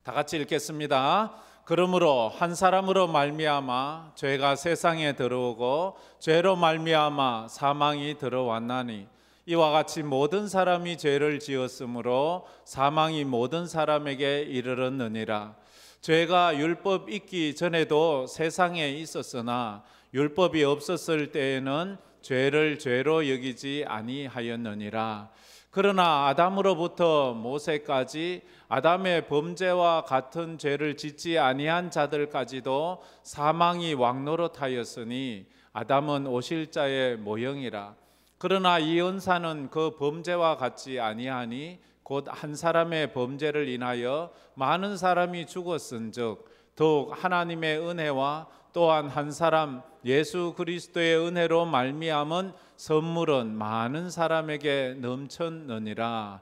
다 같이 읽겠습니다. 그러므로 한 사람으로 말미암아 죄가 세상에 들어오고 죄로 말미암아 사망이 들어왔나니 이와 같이 모든 사람이 죄를 지었으므로 사망이 모든 사람에게 이르렀느니라. 죄가 율법 있기 전에도 세상에 있었으나 율법이 없었을 때에는 죄를 죄로 여기지 아니하였느니라. 그러나 아담으로부터 모세까지 아담의 범죄와 같은 죄를 짓지 아니한 자들까지도 사망이 왕노릇하였으니 아담은 오실자의 모형이라. 그러나 이 은사는 그 범죄와 같지 아니하니 곧 한 사람의 범죄를 인하여 많은 사람이 죽었은즉 더욱 하나님의 은혜와 또한 한 사람 예수 그리스도의 은혜로 말미암은 선물은 많은 사람에게 넘쳤느니라.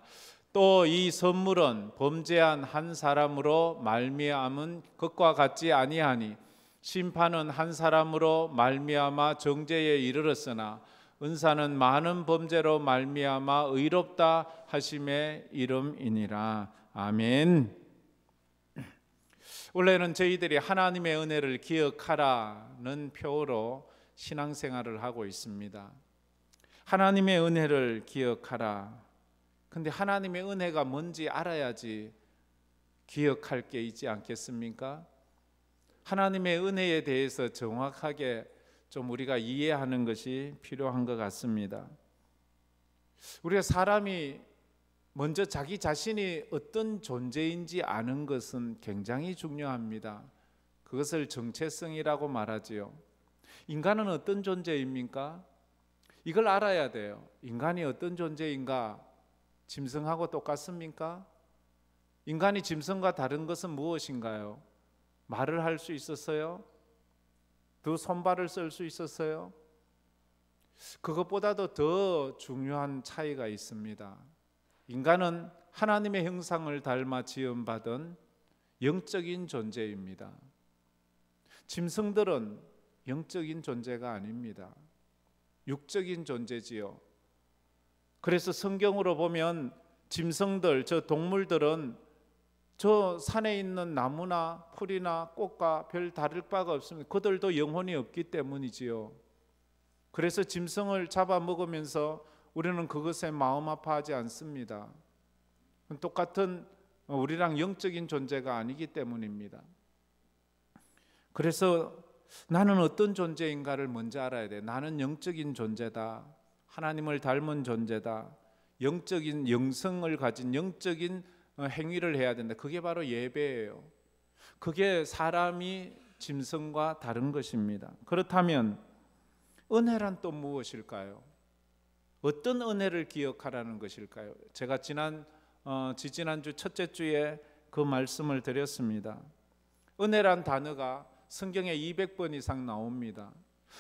또 이 선물은 범죄한 한 사람으로 말미암은 것과 같지 아니하니 심판은 한 사람으로 말미암아 정죄에 이르렀으나 은사는 많은 범죄로 말미암아 의롭다 하심의 이름이니라. 아멘. 원래는 저희들이 하나님의 은혜를 기억하라는 표어로 신앙생활을 하고 있습니다. 하나님의 은혜를 기억하라. 근데 하나님의 은혜가 뭔지 알아야지 기억할 게 있지 않겠습니까? 하나님의 은혜에 대해서 정확하게 좀 우리가 이해하는 것이 필요한 것 같습니다. 우리가 사람이 먼저 자기 자신이 어떤 존재인지 아는 것은 굉장히 중요합니다. 그것을 정체성이라고 말하지요. 인간은 어떤 존재입니까? 이걸 알아야 돼요. 인간이 어떤 존재인가? 짐승하고 똑같습니까? 인간이 짐승과 다른 것은 무엇인가요? 말을 할 수 있었어요? 두 손발을 쓸 수 있었어요? 그것보다도 더 중요한 차이가 있습니다. 인간은 하나님의 형상을 닮아 지음받은 영적인 존재입니다. 짐승들은 영적인 존재가 아닙니다. 육적인 존재지요. 그래서 성경으로 보면 짐승들, 저 동물들은 저 산에 있는 나무나 풀이나 꽃과 별 다를 바가 없습니다. 그들도 영혼이 없기 때문이지요. 그래서 짐승을 잡아먹으면서 우리는 그것에 마음 아파하지 않습니다. 똑같은 우리랑 영적인 존재가 아니기 때문입니다. 그래서 나는 어떤 존재인가를 먼저 알아야 돼. 나는 영적인 존재다. 하나님을 닮은 존재다. 영적인 영성을 가진 영적인 행위를 해야 된다. 그게 바로 예배예요. 그게 사람이 짐승과 다른 것입니다. 그렇다면 은혜란 또 무엇일까요? 어떤 은혜를 기억하라는 것일까요? 제가 지지난주 첫째 주에 그 말씀을 드렸습니다. 은혜란 단어가 성경에 200번 이상 나옵니다.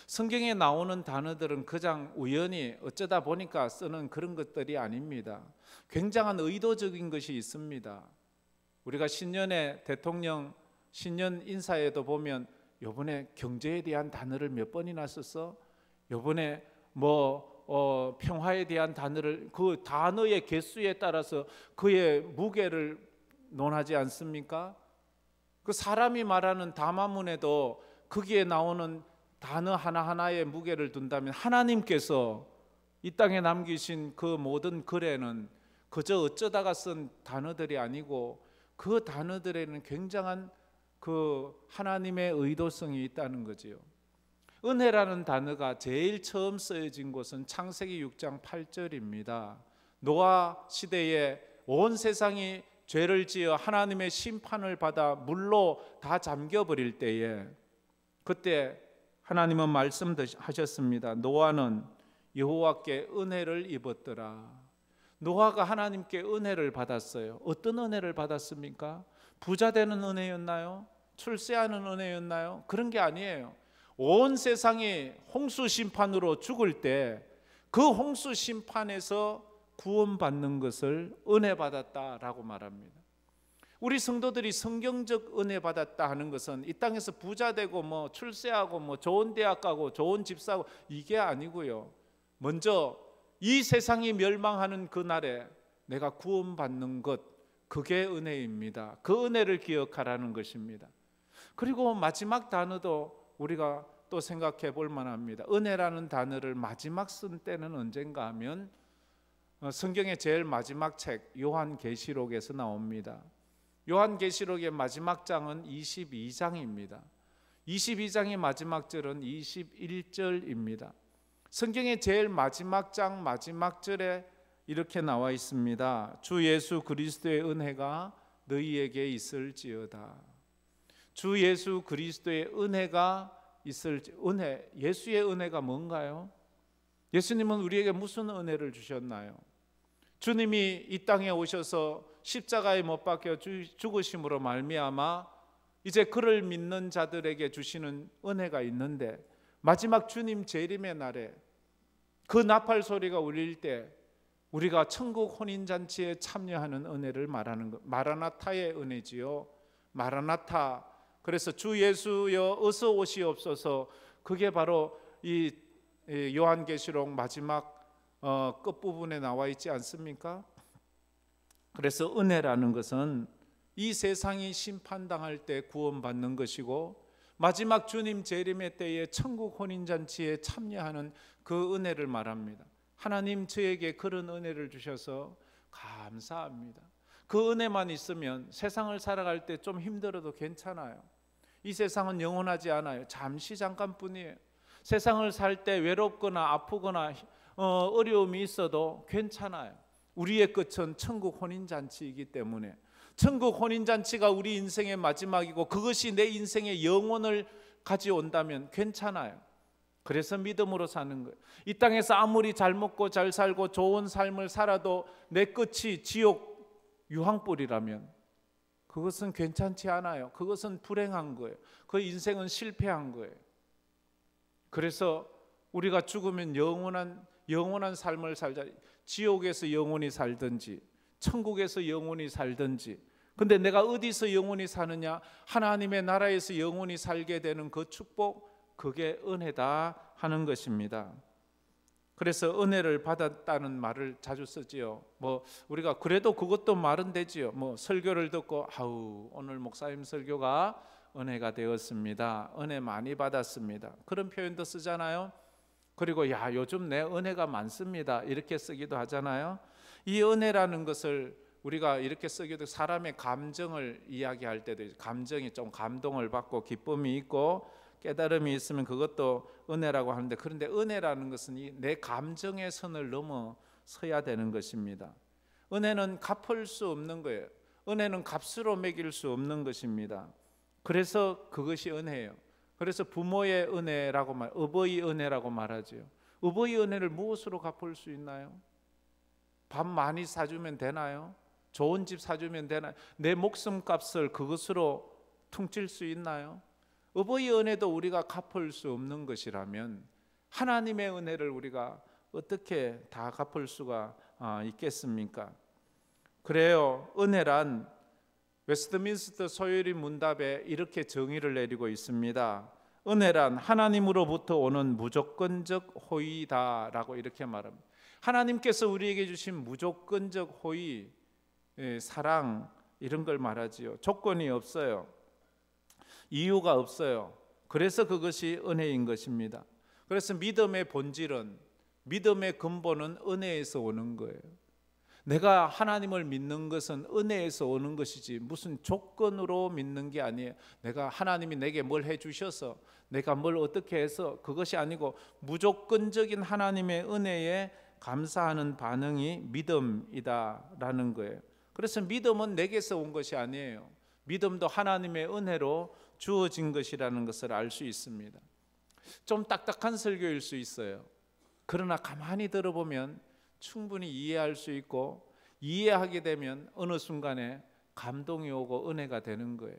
성경에 나오는 단어들은 그냥 우연히 어쩌다 보니까 쓰는 그런 것들이 아닙니다. 굉장한 의도적인 것이 있습니다. 우리가 신년에 대통령 신년 인사에도 보면 요번에 경제에 대한 단어를 몇 번이나 썼어? 요번에 평화에 대한 단어를 그 단어의 개수에 따라서 그의 무게를 논하지 않습니까? 그 사람이 말하는 담화문에도 거기에 나오는 단어 하나하나에 무게를 둔다면 하나님께서 이 땅에 남기신 그 모든 글에는 그저 어쩌다가 쓴 단어들이 아니고 그 단어들에는 굉장한 그 하나님의 의도성이 있다는 거지요. 은혜라는 단어가 제일 처음 쓰여진 곳은 창세기 6장 8절입니다. 노아 시대에 온 세상이 죄를 지어 하나님의 심판을 받아 물로 다 잠겨버릴 때에 그때 하나님은 말씀하셨습니다. 노아는 여호와께 은혜를 입었더라. 노아가 하나님께 은혜를 받았어요. 어떤 은혜를 받았습니까? 부자 되는 은혜였나요? 출세하는 은혜였나요? 그런 게 아니에요. 온 세상이 홍수 심판으로 죽을 때 그 홍수 심판에서 구원받는 것을 은혜 받았다라고 말합니다. 우리 성도들이 성경적 은혜 받았다 하는 것은 이 땅에서 부자 되고 출세하고 좋은 대학 가고 좋은 집 사고 이게 아니고요. 먼저 이 세상이 멸망하는 그날에 내가 구원받는 것, 그게 은혜입니다. 그 은혜를 기억하라는 것입니다. 그리고 마지막 단어도 우리가 또 생각해 볼 만합니다. 은혜라는 단어를 마지막 쓴 때는 언젠가 하면 성경의 제일 마지막 책 요한계시록에서 나옵니다. 요한계시록의 마지막 장은 22장입니다. 22장의 마지막 절은 21절입니다. 성경의 제일 마지막 장 마지막 절에 이렇게 나와 있습니다. 주 예수 그리스도의 은혜가 너희에게 있을지어다. 주 예수 그리스도의 은혜가 있을지. 은혜, 예수의 은혜가 뭔가요? 예수님은 우리에게 무슨 은혜를 주셨나요? 주님이 이 땅에 오셔서 십자가에 못 박혀 죽으심으로 말미암아 이제 그를 믿는 자들에게 주시는 은혜가 있는데, 마지막 주님 재림의 날에 그 나팔 소리가 울릴 때 우리가 천국 혼인잔치에 참여하는 은혜를 말하는 것, 마라나타의 은혜지요. 마라나타. 그래서 주 예수여 어서 오시옵소서. 그게 바로 이 요한계시록 마지막 끝부분에 나와 있지 않습니까? 그래서 은혜라는 것은 이 세상이 심판당할 때 구원받는 것이고, 마지막 주님 재림의 때에 천국 혼인잔치에 참여하는 그 은혜를 말합니다. 하나님 저에게 그런 은혜를 주셔서 감사합니다. 그 은혜만 있으면 세상을 살아갈 때 좀 힘들어도 괜찮아요. 이 세상은 영원하지 않아요. 잠시 잠깐뿐이에요. 세상을 살 때 외롭거나 아프거나 어려움이 있어도 괜찮아요. 우리의 끝은 천국 혼인잔치이기 때문에, 천국 혼인잔치가 우리 인생의 마지막이고 그것이 내 인생의 영혼을 가져온다면 괜찮아요. 그래서 믿음으로 사는 거예요. 이 땅에서 아무리 잘 먹고 잘 살고 좋은 삶을 살아도 내 끝이 지옥 유황불이라면 그것은 괜찮지 않아요. 그것은 불행한 거예요. 그 인생은 실패한 거예요. 그래서 우리가 죽으면 영원한 삶을 살자. 지옥에서 영원히 살든지 천국에서 영원히 살든지. 근데 내가 어디서 영원히 사느냐? 하나님의 나라에서 영원히 살게 되는 그 축복, 그게 은혜다 하는 것입니다. 그래서 은혜를 받았다는 말을 자주 쓰지요. 우리가 그래도 그것도 말은 되지요. 설교를 듣고 오늘 목사님 설교가 은혜가 되었습니다. 은혜 많이 받았습니다. 그런 표현도 쓰잖아요. 그리고 요즘 내 은혜가 많습니다. 이렇게 쓰기도 하잖아요. 이 은혜라는 것을 우리가 이렇게 쓰기도, 사람의 감정을 이야기할 때도 감정이 좀 감동을 받고 기쁨이 있고 깨달음이 있으면 그것도 은혜라고 하는데, 그런데 은혜라는 것은 내 감정의 선을 넘어서야 되는 것입니다. 은혜는 갚을 수 없는 거예요. 은혜는 값으로 매길 수 없는 것입니다. 그래서 그것이 은혜예요. 그래서 부모의 은혜라고 어버이 은혜라고 말하죠. 어버이 은혜를 무엇으로 갚을 수 있나요? 밥 많이 사주면 되나요? 좋은 집 사주면 되나요? 내 목숨값을 그것으로 퉁칠 수 있나요? 어버이 은혜도 우리가 갚을 수 없는 것이라면 하나님의 은혜를 우리가 어떻게 다 갚을 수가 있겠습니까? 그래요. 은혜란 웨스트민스터 소요리 문답에 이렇게 정의를 내리고 있습니다. 은혜란 하나님으로부터 오는 무조건적 호의다라고 이렇게 말합니다. 하나님께서 우리에게 주신 무조건적 호의, 사랑, 이런 걸 말하지요. 조건이 없어요. 이유가 없어요. 그래서 그것이 은혜인 것입니다. 그래서 믿음의 본질은, 믿음의 근본은 은혜에서 오는 거예요. 내가 하나님을 믿는 것은 은혜에서 오는 것이지 무슨 조건으로 믿는 게 아니에요. 내가 하나님이 내게 뭘 해주셔서, 내가 뭘 어떻게 해서, 그것이 아니고 무조건적인 하나님의 은혜에 감사하는 반응이 믿음이다라는 거예요. 그래서 믿음은 내게서 온 것이 아니에요. 믿음도 하나님의 은혜로 주어진 것이라는 것을 알 수 있습니다. 좀 딱딱한 설교일 수 있어요. 그러나 가만히 들어보면 충분히 이해할 수 있고, 이해하게 되면 어느 순간에 감동이 오고 은혜가 되는 거예요.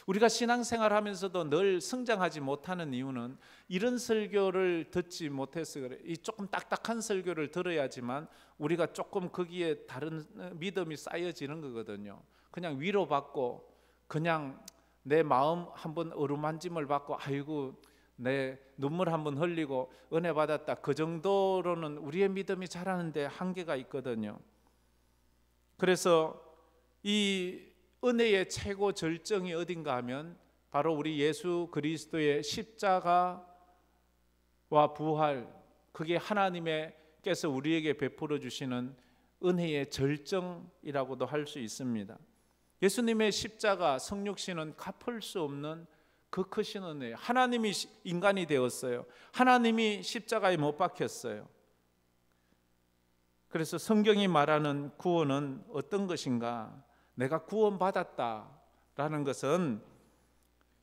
우리가 신앙생활 하면서도 늘 성장하지 못하는 이유는 이런 설교를 듣지 못해서 그래요. 이 조금 딱딱한 설교를 들어야지만 우리가 조금 거기에 다른 믿음이 쌓여지는 거거든요. 그냥 위로받고 그냥 내 마음 한번 어루만짐을 받고 아이고 내 눈물 한번 흘리고 은혜 받았다, 그 정도로는 우리의 믿음이 자라는데 한계가 있거든요. 그래서 이 은혜의 최고 절정이 어딘가 하면 바로 우리 예수 그리스도의 십자가와 부활, 그게 하나님께서 우리에게 베풀어 주시는 은혜의 절정이라고도 할 수 있습니다. 예수님의 십자가 성육신은 갚을 수 없는 그 크신 은혜. 하나님이 인간이 되었어요. 하나님이 십자가에 못 박혔어요. 그래서 성경이 말하는 구원은 어떤 것인가? 내가 구원받았다라는 것은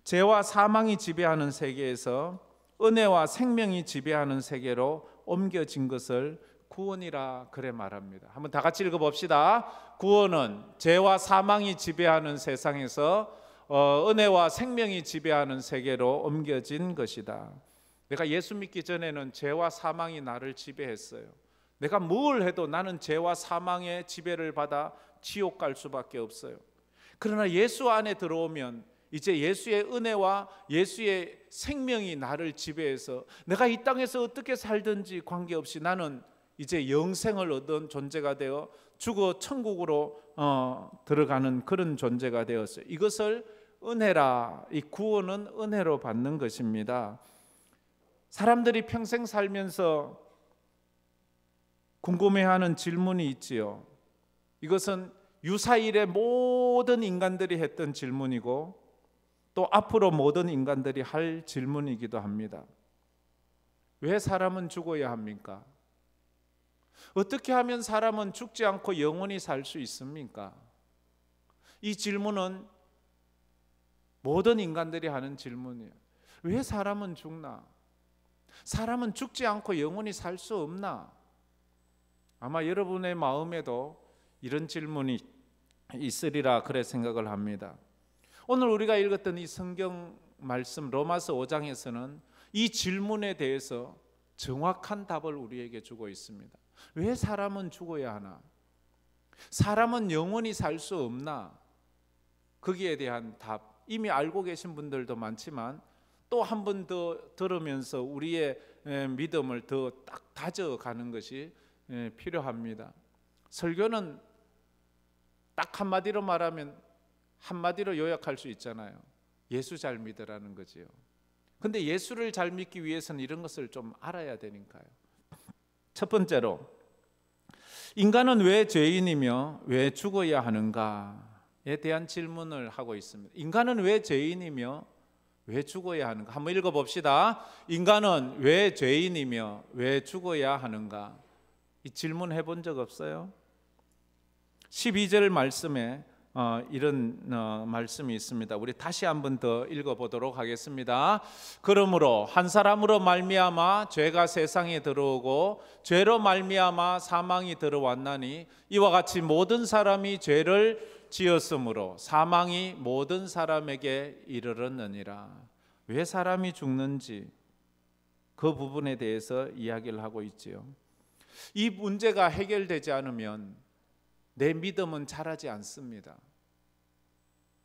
죄와 사망이 지배하는 세계에서 은혜와 생명이 지배하는 세계로 옮겨진 것을 구원이라 그래 말합니다. 한번 다 같이 읽어봅시다. 구원은 죄와 사망이 지배하는 세상에서 은혜와 생명이 지배하는 세계로 옮겨진 것이다. 내가 예수 믿기 전에는 죄와 사망이 나를 지배했어요. 내가 뭘 해도 나는 죄와 사망의 지배를 받아 지옥 갈 수밖에 없어요. 그러나 예수 안에 들어오면 이제 예수의 은혜와 예수의 생명이 나를 지배해서 내가 이 땅에서 어떻게 살든지 관계없이 나는 이제 영생을 얻은 존재가 되어 죽어 천국으로 들어가는 그런 존재가 되었어요. 이것을 은혜라, 이 구원은 은혜로 받는 것입니다. 사람들이 평생 살면서 궁금해하는 질문이 있지요. 이것은 유사일의 모든 인간들이 했던 질문이고 또 앞으로 모든 인간들이 할 질문이기도 합니다. 왜 사람은 죽어야 합니까? 어떻게 하면 사람은 죽지 않고 영원히 살 수 있습니까? 이 질문은 모든 인간들이 하는 질문이에요. 왜 사람은 죽나? 사람은 죽지 않고 영원히 살 수 없나? 아마 여러분의 마음에도 이런 질문이 있으리라 그래 생각을 합니다. 오늘 우리가 읽었던 이 성경 말씀 로마서 5장에서는 이 질문에 대해서 정확한 답을 우리에게 주고 있습니다. 왜 사람은 죽어야 하나? 사람은 영원히 살 수 없나? 거기에 대한 답 이미 알고 계신 분들도 많지만 또 한 번 더 들으면서 우리의 믿음을 더 딱 다져가는 것이 필요합니다. 설교는 딱 한마디로 말하면 한마디로 요약할 수 있잖아요. 예수 잘 믿으라는 거지요. 근데 예수를 잘 믿기 위해서는 이런 것을 좀 알아야 되니까요. 첫 번째로 인간은 왜 죄인이며 왜 죽어야 하는가에 대한 질문을 하고 있습니다. 인간은 왜 죄인이며 왜 죽어야 하는가? 한번 읽어봅시다. 인간은 왜 죄인이며 왜 죽어야 하는가? 이 질문 해본 적 없어요? 12절 말씀에 이런 말씀이 있습니다. 우리 다시 한번 더 읽어보도록 하겠습니다. 그러므로 한 사람으로 말미암아 죄가 세상에 들어오고 죄로 말미암아 사망이 들어왔나니 이와 같이 모든 사람이 죄를 지었으므로 사망이 모든 사람에게 이르렀느니라. 왜 사람이 죽는지 그 부분에 대해서 이야기를 하고 있지요. 이 문제가 해결되지 않으면 내 믿음은 자라지 않습니다.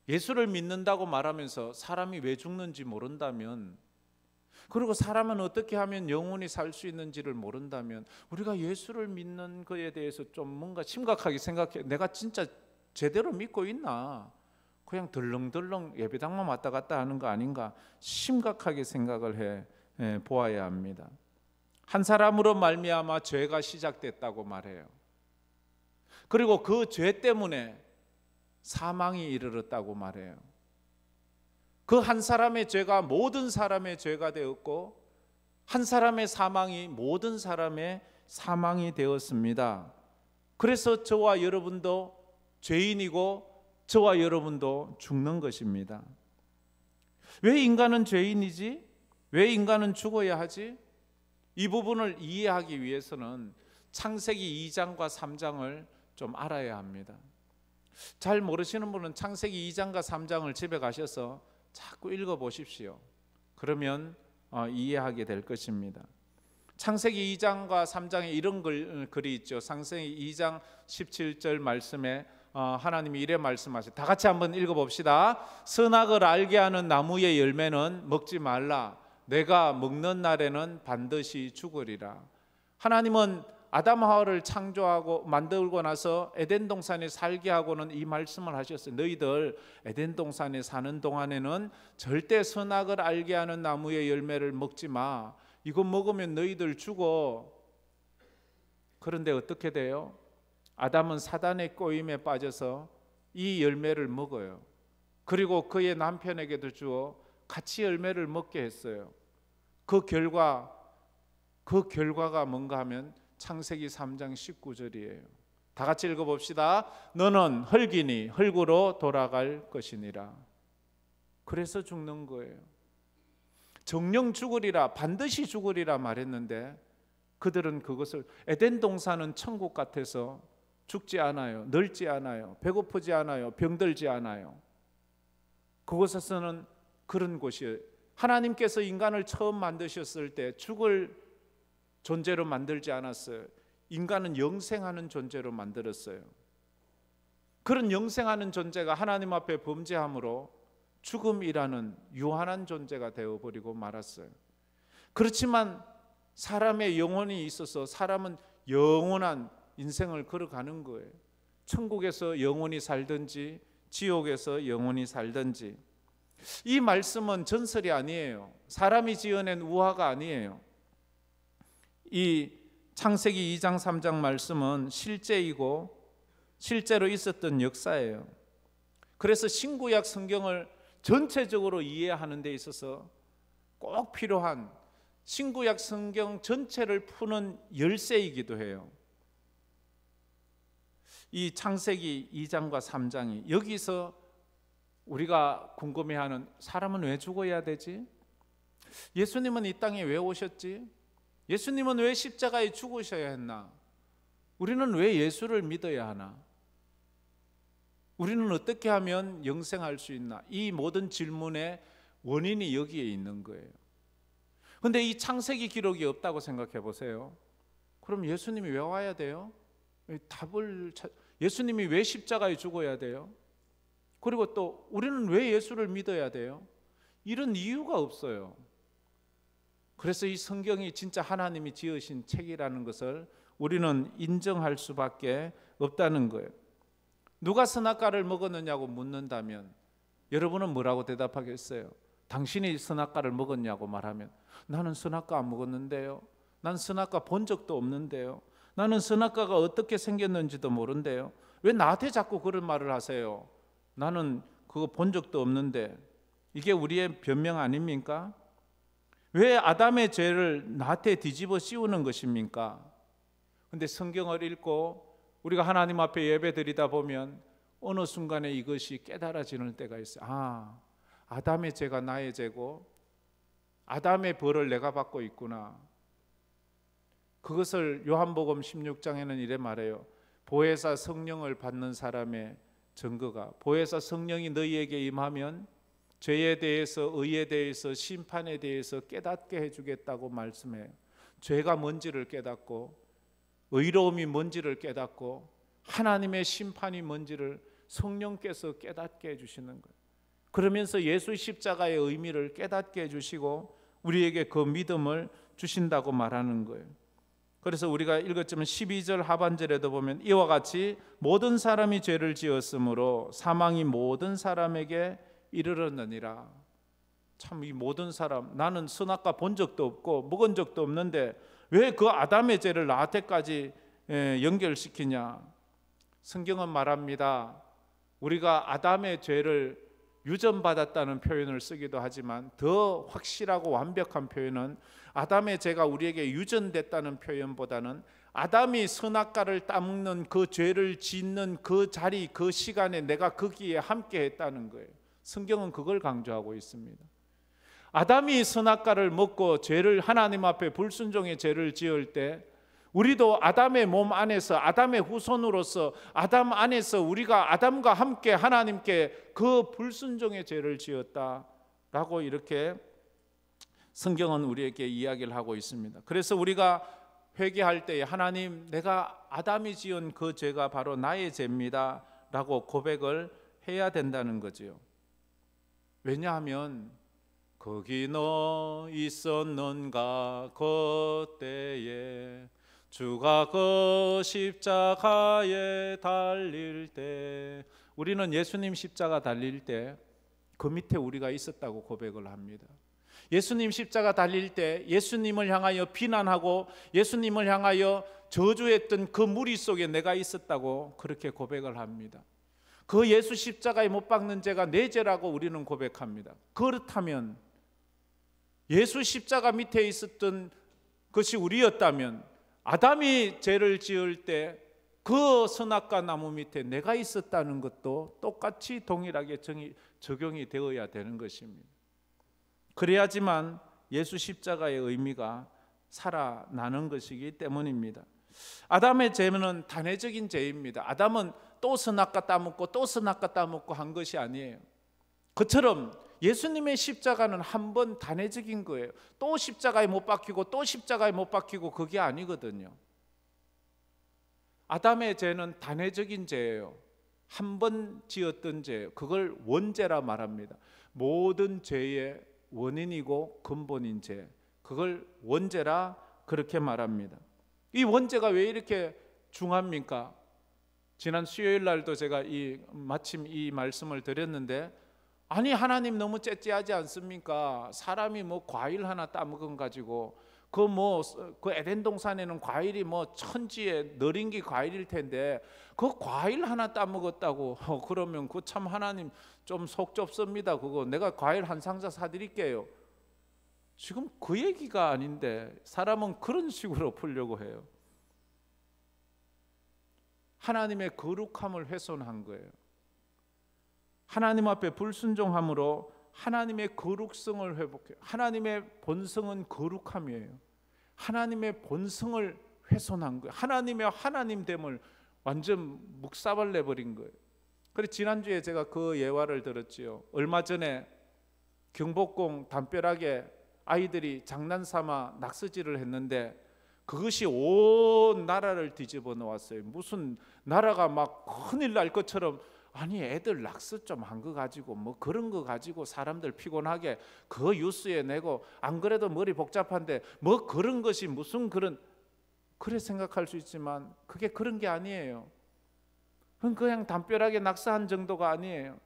예수를 믿는다고 말하면서 사람이 왜 죽는지 모른다면, 그리고 사람은 어떻게 하면 영원히 살 수 있는지를 모른다면 우리가 예수를 믿는 것에 대해서 좀 뭔가 심각하게 생각해. 내가 진짜 제대로 믿고 있나? 그냥 덜렁덜렁 예배당만 왔다 갔다 하는 거 아닌가? 심각하게 생각을 해 보아야 합니다. 한 사람으로 말미암아 죄가 시작됐다고 말해요. 그리고 그 죄 때문에 사망이 이르렀다고 말해요. 그 한 사람의 죄가 모든 사람의 죄가 되었고 한 사람의 사망이 모든 사람의 사망이 되었습니다. 그래서 저와 여러분도 죄인이고 저와 여러분도 죽는 것입니다. 왜 인간은 죄인이지? 왜 인간은 죽어야 하지? 이 부분을 이해하기 위해서는 창세기 2장과 3장을 좀 알아야 합니다. 잘 모르시는 분은 창세기 2장과 3장을 집에 가셔서 자꾸 읽어보십시오. 그러면 이해하게 될 것입니다. 창세기 2장과 3장에 이런 글이 있죠. 창세기 2장 17절 말씀에 하나님이 이래 말씀하세요. 다 같이 한번 읽어봅시다. 선악을 알게 하는 나무의 열매는 먹지 말라. 내가 먹는 날에는 반드시 죽으리라. 하나님은 아담 하와를 창조하고 만들고 나서 에덴 동산에 살게 하고는 이 말씀을 하셨어요. 너희들 에덴 동산에 사는 동안에는 절대 선악을 알게 하는 나무의 열매를 먹지 마. 이거 먹으면 너희들 죽어. 그런데 어떻게 돼요? 아담은 사단의 꼬임에 빠져서 이 열매를 먹어요. 그리고 그의 남편에게도 주어 같이 열매를 먹게 했어요. 그 결과가 뭔가 하면 창세기 3장 19절이에요. 다 같이 읽어봅시다. 너는 흙이니 흙으로 돌아갈 것이니라. 그래서 죽는 거예요. 정령 죽으리라, 반드시 죽으리라 말했는데 그들은 그것을, 에덴 동산은 천국 같아서 죽지 않아요, 늙지 않아요, 배고프지 않아요, 병들지 않아요. 그곳에서는 그런 곳이에요. 하나님께서 인간을 처음 만드셨을 때 죽을 존재로 만들지 않았어요. 인간은 영생하는 존재로 만들었어요. 그런 영생하는 존재가 하나님 앞에 범죄함으로 죽음이라는 유한한 존재가 되어버리고 말았어요. 그렇지만 사람의 영혼이 있어서 사람은 영원한 인생을 걸어가는 거예요. 천국에서 영원히 살든지 지옥에서 영원히 살든지. 이 말씀은 전설이 아니에요. 사람이 지어낸 우화가 아니에요. 이 창세기 2장 3장 말씀은 실제이고 실제로 있었던 역사예요. 그래서 신구약 성경을 전체적으로 이해하는 데 있어서 꼭 필요한 신구약 성경 전체를 푸는 열쇠이기도 해요. 이 창세기 2장과 3장이, 여기서 우리가 궁금해하는, 사람은 왜 죽어야 되지? 예수님은 이 땅에 왜 오셨지? 예수님은 왜 십자가에 죽으셔야 했나? 우리는 왜 예수를 믿어야 하나? 우리는 어떻게 하면 영생할 수 있나? 이 모든 질문의 원인이 여기에 있는 거예요. 그런데 이 창세기 기록이 없다고 생각해 보세요. 그럼 예수님이 왜 와야 돼요? 예수님이 왜 십자가에 죽어야 돼요? 그리고 또 우리는 왜 예수를 믿어야 돼요? 이런 이유가 없어요. 그래서 이 성경이 진짜 하나님이 지으신 책이라는 것을 우리는 인정할 수밖에 없다는 거예요. 누가 선악과를 먹었느냐고 묻는다면 여러분은 뭐라고 대답하겠어요? 당신이 선악과를 먹었냐고 말하면, 나는 선악과 안 먹었는데요, 난 선악과 본 적도 없는데요, 나는 선악과가 어떻게 생겼는지도 모른대요, 왜 나한테 자꾸 그런 말을 하세요? 나는 그거 본 적도 없는데. 이게 우리의 변명 아닙니까? 왜 아담의 죄를 나한테 뒤집어 씌우는 것입니까? 그런데 성경을 읽고 우리가 하나님 앞에 예배 드리다 보면 어느 순간에 이것이 깨달아지는 때가 있어요. 아담의 죄가 나의 죄고 아담의 벌을 내가 받고 있구나. 그것을 요한복음 16장에는 이래 말해요. 보혜사 성령을 받는 사람의 증거가, 보혜사 성령이 너희에게 임하면 죄에 대해서, 의에 대해서, 심판에 대해서 깨닫게 해주겠다고 말씀해요. 죄가 뭔지를 깨닫고 의로움이 뭔지를 깨닫고 하나님의 심판이 뭔지를 성령께서 깨닫게 해주시는 거예요. 그러면서 예수 십자가의 의미를 깨닫게 해주시고 우리에게 그 믿음을 주신다고 말하는 거예요. 그래서 우리가 읽었지만 12절 하반절에도 보면 이와 같이 모든 사람이 죄를 지었으므로 사망이 모든 사람에게 이르렀느니라. 참, 이 모든 사람, 나는 선악과 본 적도 없고 먹은 적도 없는데 왜 그 아담의 죄를 나한테까지 연결시키냐? 성경은 말합니다. 우리가 아담의 죄를 유전받았다는 표현을 쓰기도 하지만 더 확실하고 완벽한 표현은 아담의 죄가 우리에게 유전됐다는 표현보다는 아담이 선악과를 따먹는 그 죄를 짓는 그 자리, 그 시간에 내가 거기에 함께 했다는 거예요. 성경은 그걸 강조하고 있습니다. 아담이 선악과를 먹고 죄를, 하나님 앞에 불순종의 죄를 지을 때 우리도 아담의 몸 안에서, 아담의 후손으로서 아담 안에서 우리가 아담과 함께 하나님께 그 불순종의 죄를 지었다라고 이렇게 성경은 우리에게 이야기를 하고 있습니다. 그래서 우리가 회개할 때에 하나님, 내가 아담이 지은 그 죄가 바로 나의 죄입니다 라고 고백을 해야 된다는 거죠. 왜냐하면 거기 너 있었는가 그때에 주가 그 십자가에 달릴 때, 우리는 예수님 십자가 달릴 때 그 밑에 우리가 있었다고 고백을 합니다. 예수님 십자가 달릴 때 예수님을 향하여 비난하고 예수님을 향하여 저주했던 그 무리 속에 내가 있었다고 그렇게 고백을 합니다. 그 예수 십자가에 못 박는 죄가 내 죄라고 우리는 고백합니다. 그렇다면 예수 십자가 밑에 있었던 것이 우리였다면 아담이 죄를 지을 때 그 선악과 나무 밑에 내가 있었다는 것도 똑같이 동일하게 적용이 되어야 되는 것입니다. 그래야지만 예수 십자가의 의미가 살아나는 것이기 때문입니다. 아담의 죄는 단회적인 죄입니다. 아담은 또 선악과 따먹고 또 선악과 따먹고 한 것이 아니에요. 그처럼 예수님의 십자가는 한 번 단회적인 거예요. 또 십자가에 못 박히고 또 십자가에 못 박히고 그게 아니거든요. 아담의 죄는 단회적인 죄예요. 한 번 지었던 죄예요. 그걸 원죄라 말합니다. 모든 죄의 원인이고 근본인 죄, 그걸 원죄라 그렇게 말합니다. 이 원죄가 왜 이렇게 중합니까? 지난 수요일 날도 제가 마침 이 말씀을 드렸는데, 아니 하나님 너무 째째하지 않습니까? 사람이 뭐 과일 하나 따먹은 가지고 그 에덴 동산에는 과일이 뭐 천지에 너린기 과일일 텐데 그 과일 하나 따먹었다고 그러면 그 참 하나님 좀 속 좁습니다. 그거 내가 과일 한 상자 사드릴게요. 지금 그 얘기가 아닌데 사람은 그런 식으로 풀려고 해요. 하나님의 거룩함을 훼손한 거예요. 하나님 앞에 불순종함으로 하나님의 거룩성을 회복해요. 하나님의 본성은 거룩함이에요. 하나님의 본성을 훼손한 거예요. 하나님의 하나님됨을 완전 묵사발 내버린 거예요. 그래서 지난주에 제가 그 예화를 들었지요. 얼마 전에 경복궁 담벼락에 아이들이 장난삼아 낙서질을 했는데 그것이 온 나라를 뒤집어 놓았어요. 무슨 나라가 막 큰일 날 것처럼, 아니 애들 낙서 좀 한 거 가지고 뭐 그런 거 가지고 사람들 피곤하게 그 뉴스에 내고, 안 그래도 머리 복잡한데 뭐 그런 것이 무슨 그래 생각할 수 있지만 그게 그런 게 아니에요. 그냥 담벼락에 낙서한 정도가 아니에요.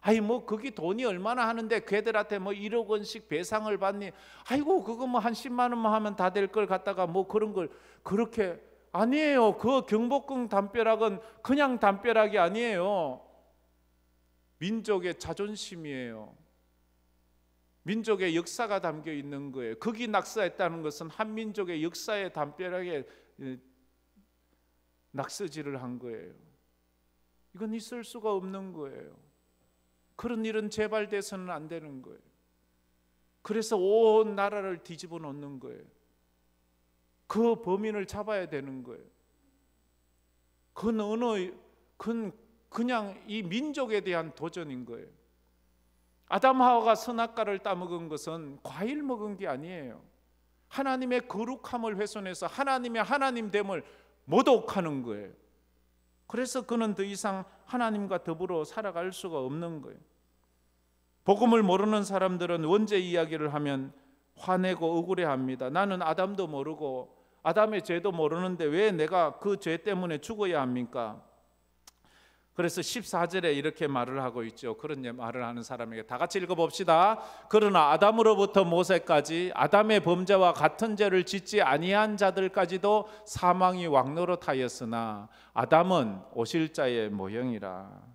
아이 뭐 그게 돈이 얼마나 하는데 걔들한테 뭐 1억 원씩 배상을 받니? 아이고 그거 뭐 한 10만 원만 하면 다 될 걸 갖다가 뭐 그런 걸 그렇게, 아니에요. 그 경복궁 담벼락은 그냥 담벼락이 아니에요. 민족의 자존심이에요. 민족의 역사가 담겨 있는 거예요. 거기 낙서했다는 것은 한 민족의 역사의 담벼락에 낙서질을 한 거예요. 이건 있을 수가 없는 거예요. 그런 일은 재발돼서는 안 되는 거예요. 그래서 온 나라를 뒤집어 놓는 거예요. 그 범인을 잡아야 되는 거예요. 그건 그냥 이 민족에 대한 도전인 거예요. 아담 하와가 선악과를 따먹은 것은 과일 먹은 게 아니에요. 하나님의 거룩함을 훼손해서 하나님의 하나님됨을 모독하는 거예요. 그래서 그는 더 이상 하나님과 더불어 살아갈 수가 없는 거예요. 복음을 모르는 사람들은 원죄 이야기를 하면 화내고 억울해합니다. 나는 아담도 모르고 아담의 죄도 모르는데 왜 내가 그 죄 때문에 죽어야 합니까? 그래서 14절에 이렇게 말을 하고 있죠. 그런 말을 하는 사람에게 다 같이 읽어봅시다. 그러나 아담으로부터 모세까지 아담의 범죄와 같은 죄를 짓지 아니한 자들까지도 사망이 왕노릇하였으나 아담은 오실 자의 모형이라.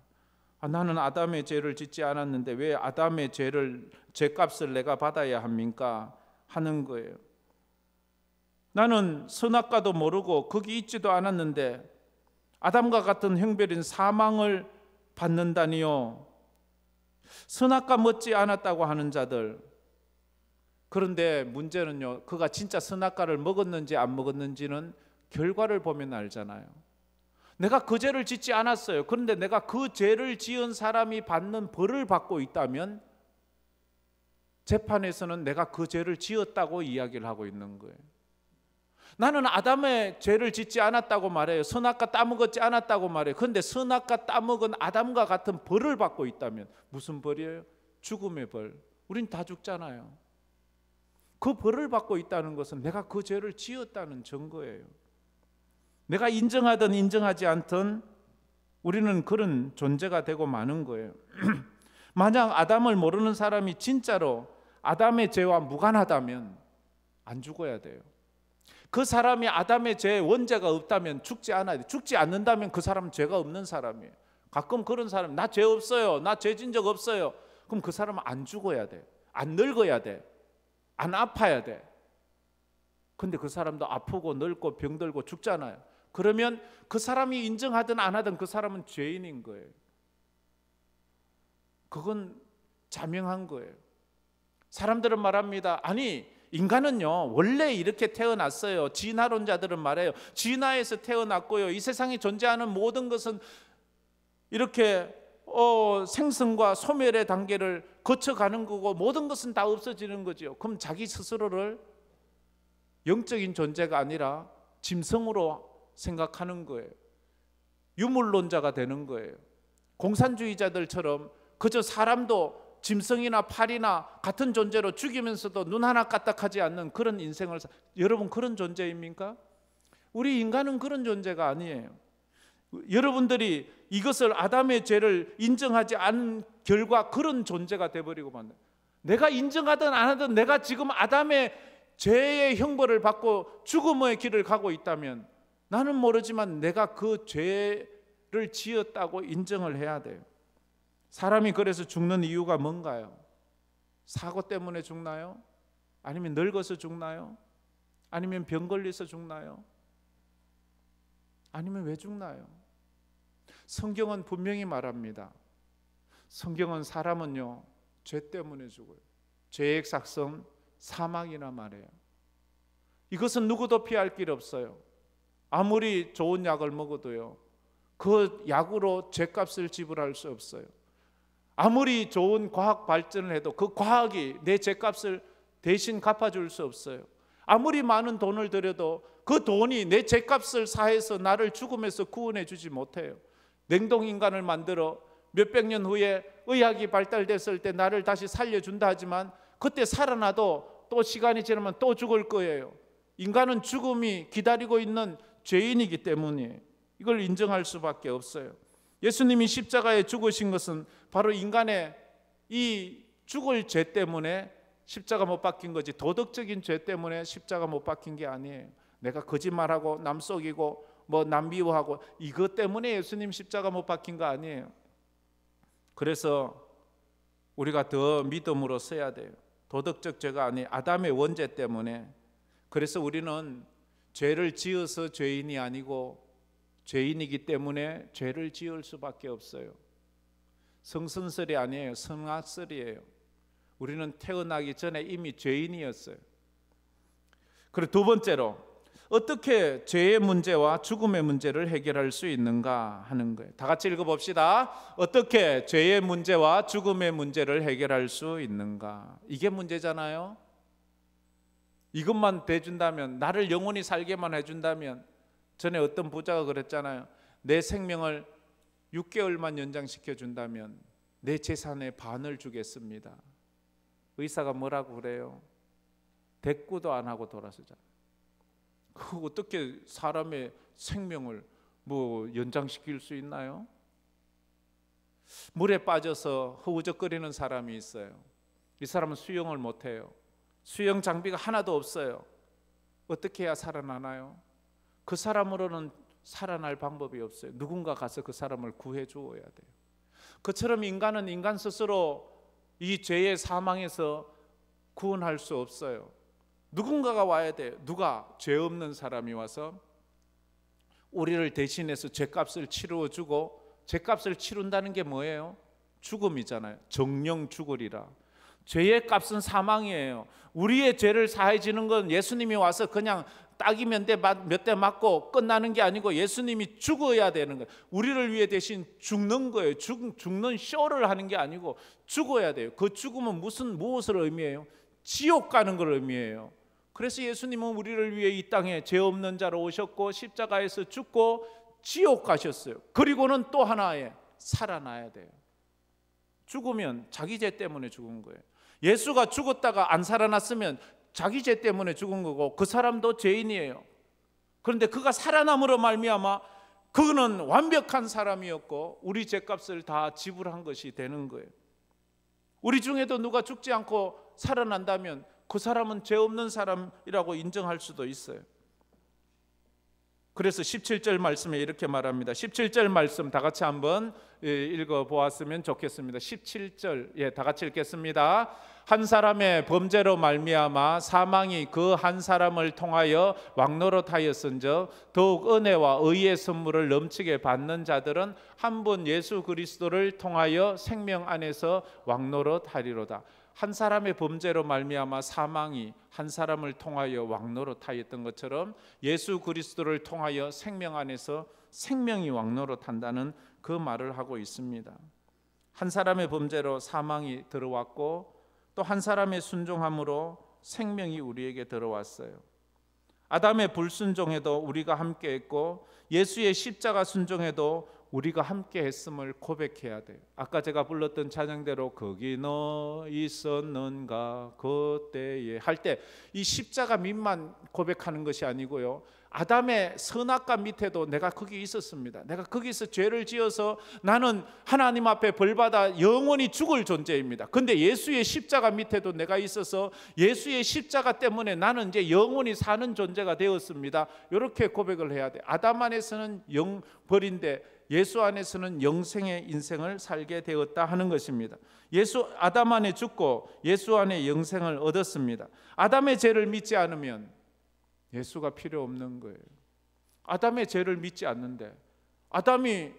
나는 아담의 죄를 짓지 않았는데 왜 아담의 죄값을 내가 받아야 합니까? 하는 거예요. 나는 선악과도 모르고 거기 있지도 않았는데 아담과 같은 형별인 사망을 받는다니요. 선악과 먹지 않았다고 하는 자들. 그런데 문제는요, 그가 진짜 선악과를 먹었는지 안 먹었는지는 결과를 보면 알잖아요. 내가 그 죄를 짓지 않았어요. 그런데 내가 그 죄를 지은 사람이 받는 벌을 받고 있다면 재판에서는 내가 그 죄를 지었다고 이야기를 하고 있는 거예요. 나는 아담의 죄를 짓지 않았다고 말해요. 선악과 따먹었지 않았다고 말해요. 그런데 선악과 따먹은 아담과 같은 벌을 받고 있다면 무슨 벌이에요? 죽음의 벌. 우린 다 죽잖아요. 그 벌을 받고 있다는 것은 내가 그 죄를 지었다는 증거예요. 내가 인정하든 인정하지 않든 우리는 그런 존재가 되고 마는 거예요. 만약 아담을 모르는 사람이 진짜로 아담의 죄와 무관하다면 안 죽어야 돼요. 그 사람이 아담의 죄의 원죄가 없다면 죽지 않아야 돼요. 죽지 않는다면 그 사람은 죄가 없는 사람이에요. 가끔 그런 사람, 나 죄 없어요, 나 죄 진 적 없어요. 그럼 그 사람은 안 죽어야 돼, 안 늙어야 돼, 안 아파야 돼. 근데 그 사람도 아프고 늙고 병들고 죽잖아요. 그러면 그 사람이 인정하든 안 하든 그 사람은 죄인인 거예요. 그건 자명한 거예요. 사람들은 말합니다. 아니, 인간은요 원래 이렇게 태어났어요. 진화론자들은 말해요. 진화에서 태어났고요, 이 세상에 존재하는 모든 것은 이렇게 생성과 소멸의 단계를 거쳐가는 거고 모든 것은 다 없어지는 거죠. 그럼 자기 스스로를 영적인 존재가 아니라 짐승으로 생각하는 거예요. 유물론자가 되는 거예요. 공산주의자들처럼 그저 사람도 짐승이나 팔이나 같은 존재로 죽이면서도 눈 하나 까딱하지 않는 그런 인생을 여러분 그런 존재입니까? 우리 인간은 그런 존재가 아니에요. 여러분들이 이것을 아담의 죄를 인정하지 않은 결과 그런 존재가 돼버리고 만다. 내가 인정하든 안 하든 내가 지금 아담의 죄의 형벌을 받고 죽음의 길을 가고 있다면 나는 모르지만 내가 그 죄를 지었다고 인정을 해야 돼요. 사람이 그래서 죽는 이유가 뭔가요? 사고 때문에 죽나요? 아니면 늙어서 죽나요? 아니면 병 걸려서 죽나요? 아니면 왜 죽나요? 성경은 분명히 말합니다. 성경은 사람은요 죄 때문에 죽어요. 죄의 삭성 사망이나 말해요. 이것은 누구도 피할 길 없어요. 아무리 좋은 약을 먹어도요 그 약으로 죄값을 지불할 수 없어요. 아무리 좋은 과학 발전을 해도 그 과학이 내 죄값을 대신 갚아줄 수 없어요. 아무리 많은 돈을 들여도 그 돈이 내 죄값을 사해서 나를 죽음에서 구원해 주지 못해요. 냉동인간을 만들어 몇백 년 후에 의학이 발달됐을 때 나를 다시 살려준다 하지만 그때 살아나도 또 시간이 지나면 또 죽을 거예요. 인간은 죽음이 기다리고 있는 죄인이기 때문에 이걸 인정할 수밖에 없어요. 예수님이 십자가에 죽으신 것은 바로 인간의 이 죽을 죄 때문에 십자가 못 박힌 거지, 도덕적인 죄 때문에 십자가 못 박힌 게 아니에요. 내가 거짓말하고 남 속이고 남 미워하고 이것 때문에 예수님 십자가 못 박힌 거 아니에요. 그래서 우리가 더 믿음으로 써야 돼요. 도덕적 죄가 아니 아담의 원죄 때문에. 그래서 우리는 죄를 지어서 죄인이 아니고 죄인이기 때문에 죄를 지을 수밖에 없어요. 성선설이 아니에요. 성악설이에요. 우리는 태어나기 전에 이미 죄인이었어요. 그리고 두 번째로 어떻게 죄의 문제와 죽음의 문제를 해결할 수 있는가 하는 거예요. 다 같이 읽어봅시다. 어떻게 죄의 문제와 죽음의 문제를 해결할 수 있는가. 이게 문제잖아요. 이것만 돼준다면, 나를 영원히 살게만 해준다면, 전에 어떤 부자가 그랬잖아요. 내 생명을 6개월만 연장시켜 준다면 내 재산의 반을 주겠습니다. 의사가 뭐라고 그래요? 대꾸도 안 하고 돌아서잖아요. 그 어떻게 사람의 생명을 연장시킬 수 있나요? 물에 빠져서 허우적거리는 사람이 있어요. 이 사람은 수영을 못해요. 수영 장비가 하나도 없어요. 어떻게 해야 살아나나요? 그 사람으로는 살아날 방법이 없어요. 누군가 가서 그 사람을 구해 주어야 돼요. 그처럼 인간은 인간 스스로 이 죄의 사망에서 구원할 수 없어요. 누군가가 와야 돼요. 누가? 죄 없는 사람이 와서 우리를 대신해서 죄값을 치루어주고, 죄값을 치룬다는 게 뭐예요? 죽음이잖아요. 정령 죽으리라. 죄의 값은 사망이에요. 우리의 죄를 사해지는 건 예수님이 와서 그냥 딱이면 몇 대 맞고 끝나는 게 아니고 예수님이 죽어야 되는 거예요. 우리를 위해 대신 죽는 거예요. 죽는 쇼를 하는 게 아니고 죽어야 돼요. 그 죽음은 무엇을 의미해요? 지옥 가는 걸 의미해요. 그래서 예수님은 우리를 위해 이 땅에 죄 없는 자로 오셨고 십자가에서 죽고 지옥 가셨어요. 그리고는 또 하나에 살아나야 돼요. 죽으면 자기 죄 때문에 죽은 거예요. 예수가 죽었다가 안 살아났으면 자기 죄 때문에 죽은 거고 그 사람도 죄인이에요. 그런데 그가 살아남으로 말미암아 그는 완벽한 사람이었고 우리 죄값을 다 지불한 것이 되는 거예요. 우리 중에도 누가 죽지 않고 살아난다면 그 사람은 죄 없는 사람이라고 인정할 수도 있어요. 그래서 17절 말씀에 이렇게 말합니다. 17절 말씀 다 같이 한번 읽어보았으면 좋겠습니다. 17절 다 같이 읽겠습니다. 한 사람의 범죄로 말미암아 사망이 그 한 사람을 통하여 왕노릇하였은즉 더욱 은혜와 의의 선물을 넘치게 받는 자들은 한 분 예수 그리스도를 통하여 생명 안에서 왕노릇하리로다. 한 사람의 범죄로 말미암아 사망이 한 사람을 통하여 왕노릇하였던 것처럼 예수 그리스도를 통하여 생명 안에서 생명이 왕노릇한다는 그 말을 하고 있습니다. 한 사람의 범죄로 사망이 들어왔고 또 한 사람의 순종함으로 생명이 우리에게 들어왔어요. 아담의 불순종에도 우리가 함께했고 예수의 십자가 순종에도 우리가 함께 했음을 고백해야 돼요. 아까 제가 불렀던 찬양대로 거기 너 있었는가 그때에 할 때 이 십자가 밑만 고백하는 것이 아니고요, 아담의 선악과 밑에도 내가 거기 있었습니다. 내가 거기서 죄를 지어서 나는 하나님 앞에 벌받아 영원히 죽을 존재입니다. 근데 예수의 십자가 밑에도 내가 있어서 예수의 십자가 때문에 나는 이제 영원히 사는 존재가 되었습니다. 이렇게 고백을 해야 돼. 아담 안에서는 영벌인데 예수 안에서는 영생의 인생을 살게 되었다 하는 것입니다. 아담 안에 죽고 예수 안에 영생을 얻었습니다. 아담의 죄를 믿지 않으면 예수가 필요 없는 거예요. 아담의 죄를 믿지 않는데, 아담이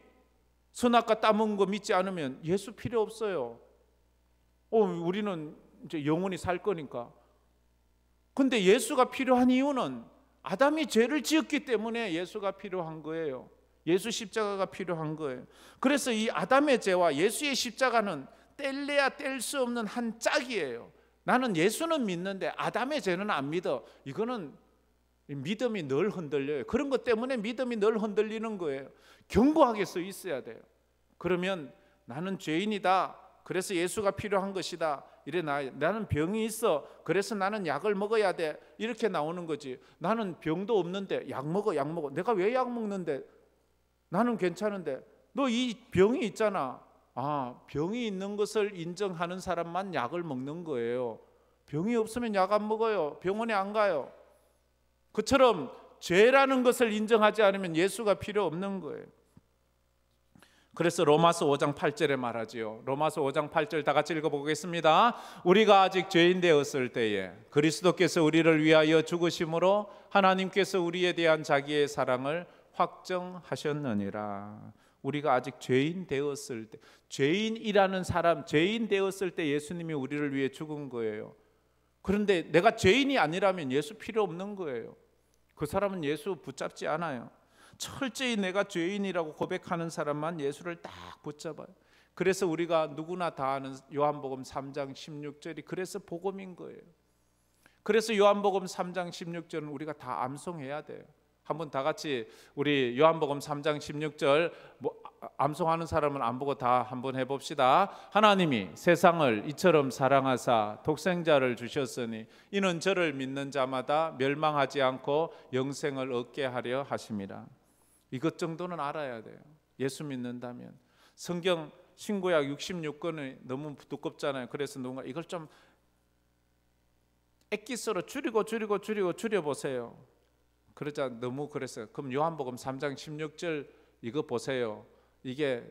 선악과 따먹은 거 믿지 않으면 예수 필요 없어요. 우리는 이제 영원히 살 거니까. 근데 예수가 필요한 이유는 아담이 죄를 지었기 때문에 예수가 필요한 거예요. 예수 십자가가 필요한 거예요. 그래서 이 아담의 죄와 예수의 십자가는 뗄래야 뗄 수 없는 한 짝이에요. 나는 예수는 믿는데 아담의 죄는 안 믿어. 이거는 믿음이 늘 흔들려요. 그런 것 때문에 믿음이 늘 흔들리는 거예요. 견고하게 서 있어야 돼요. 그러면 나는 죄인이다, 그래서 예수가 필요한 것이다, 이래 나는 병이 있어, 그래서 나는 약을 먹어야 돼, 이렇게 나오는 거지. 나는 병도 없는데 약 먹어. 내가 왜 약 먹는데? 나는 괜찮은데. 너 이 병이 있잖아. 병이 있는 것을 인정하는 사람만 약을 먹는 거예요. 병이 없으면 약 안 먹어요. 병원에 안 가요. 그처럼 죄라는 것을 인정하지 않으면 예수가 필요 없는 거예요. 그래서 로마서 5장 8절에 말하지요. 로마서 5장 8절 다 같이 읽어보겠습니다. 우리가 아직 죄인 되었을 때에 그리스도께서 우리를 위하여 죽으심으로 하나님께서 우리에 대한 자기의 사랑을 확정하셨느니라. 우리가 아직 죄인 되었을 때, 죄인이라는 사람, 죄인 되었을 때 예수님이 우리를 위해 죽은 거예요. 그런데 내가 죄인이 아니라면 예수 필요 없는 거예요. 그 사람은 예수 붙잡지 않아요. 철저히 내가 죄인이라고 고백하는 사람만 예수를 딱 붙잡아요. 그래서 우리가 누구나 다 아는 요한복음 3장 16절이 그래서 복음인 거예요. 그래서 요한복음 3장 16절은 우리가 다 암송해야 돼요. 한번 다 같이 우리 요한복음 3장 16절 암송하는 사람은 안 보고 다 한번 해봅시다. 하나님이 세상을 이처럼 사랑하사 독생자를 주셨으니 이는 저를 믿는 자마다 멸망하지 않고 영생을 얻게 하려 하심이라. 이것 정도는 알아야 돼요. 예수 믿는다면. 성경 신구약 66권이 너무 두껍잖아요. 그래서 누군가 이걸 좀 엑기스로 줄여보세요. 그러자 너무 그랬어요. 그럼 요한복음 3장 16절 이거 보세요. 이게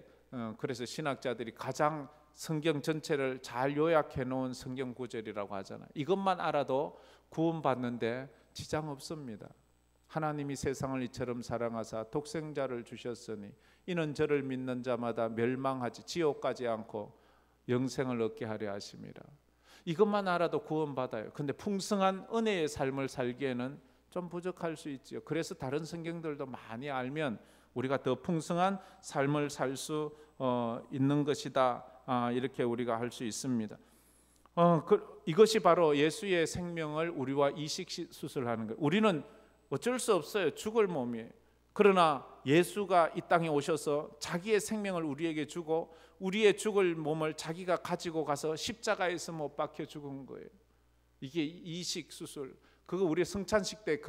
그래서 신학자들이 가장 성경 전체를 잘 요약해 놓은 성경 구절이라고 하잖아요. 이것만 알아도 구원받는데 지장 없습니다. 하나님이 세상을 이처럼 사랑하사 독생자를 주셨으니 이는 저를 믿는 자마다 멸망하지 지옥 가지 않고 영생을 얻게 하려 하심이라. 이것만 알아도 구원받아요. 근데 풍성한 은혜의 삶을 살기에는 좀 부족할 수 있죠. 그래서 다른 성경들도 많이 알면 우리가 더 풍성한 삶을 살 수 있는 것이다. 이렇게 우리가 할 수 있습니다. 이것이 바로 예수의 생명을 우리와 이식 수술하는 거예요. 우리는 어쩔 수 없어요. 죽을 몸이에요. 그러나 예수가 이 땅에 오셔서 자기의 생명을 우리에게 주고 우리의 죽을 몸을 자기가 가지고 가서 십자가에서 못 박혀 죽은 거예요. 이게 이식 수술. 그거 우리 성찬식 때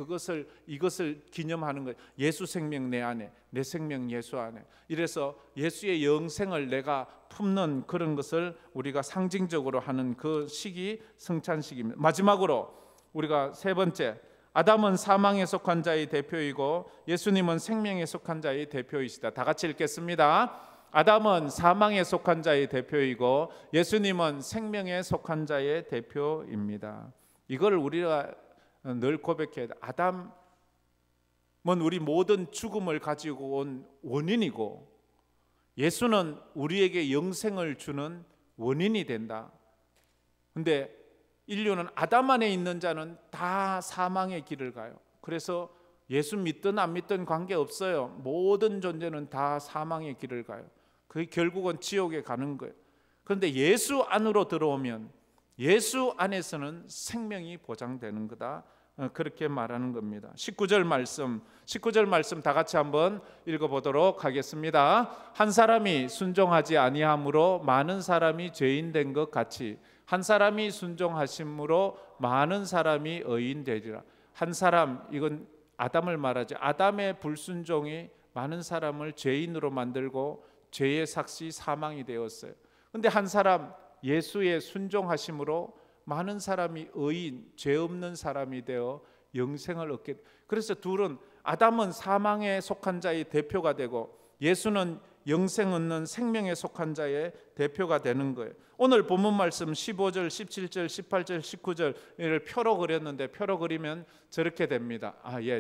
이것을 기념하는 거예요. 예수 생명 내 안에, 내 생명 예수 안에. 이래서 예수의 영생을 내가 품는 그런 것을 우리가 상징적으로 하는 그 시기 성찬식입니다. 마지막으로 우리가 세 번째, 아담은 사망에 속한 자의 대표이고 예수님은 생명에 속한 자의 대표이시다. 다 같이 읽겠습니다. 아담은 사망에 속한 자의 대표이고 예수님은 생명에 속한 자의 대표입니다. 이걸 우리가 늘 고백해야 돼. 아담은 우리 모든 죽음을 가지고 온 원인이고 예수는 우리에게 영생을 주는 원인이 된다. 근데 인류는 아담 안에 있는 자는 다 사망의 길을 가요. 그래서 예수 믿든 안 믿든 관계없어요. 모든 존재는 다 사망의 길을 가요. 그게 결국은 지옥에 가는 거예요. 그런데 예수 안으로 들어오면 예수 안에서는 생명이 보장되는 거다. 그렇게 말하는 겁니다. 19절 말씀 다 같이 한번 읽어보도록 하겠습니다. 한 사람이 순종하지 아니함으로 많은 사람이 죄인 된 것 같이 한 사람이 순종하심으로 많은 사람이 의인 되리라. 한 사람, 이건 아담을 말하죠. 아담의 불순종이 많은 사람을 죄인으로 만들고 죄의 삭시 사망이 되었어요. 그런데 한 사람 예수의 순종하심으로 많은 사람이 의인, 죄 없는 사람이 되어 영생을 얻게. 그래서 둘은 아담은 사망에 속한 자의 대표가 되고 예수는 영생 얻는 생명에 속한 자의 대표가 되는 거예요. 오늘 본문 말씀 15절, 17절, 18절, 19절을 표로 그렸는데 표로 그리면 저렇게 됩니다.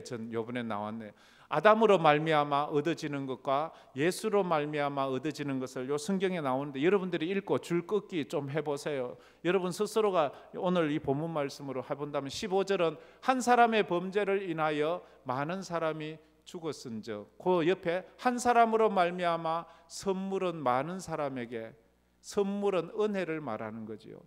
전 요번에 나왔네요. 아담으로 말미암아 얻어지는 것과 예수로 말미암아 얻어지는 것을 요 성경에 나오는데 여러분들이 읽고 줄 긋기 좀 해보세요. 여러분 스스로가 오늘 이 본문 말씀으로 해본다면 15절은 한 사람의 범죄를 인하여 많은 사람이 죽었은즉 그 옆에 한 사람으로 말미암아 선물은 많은 사람에게, 선물은 은혜를 말하는 거지요.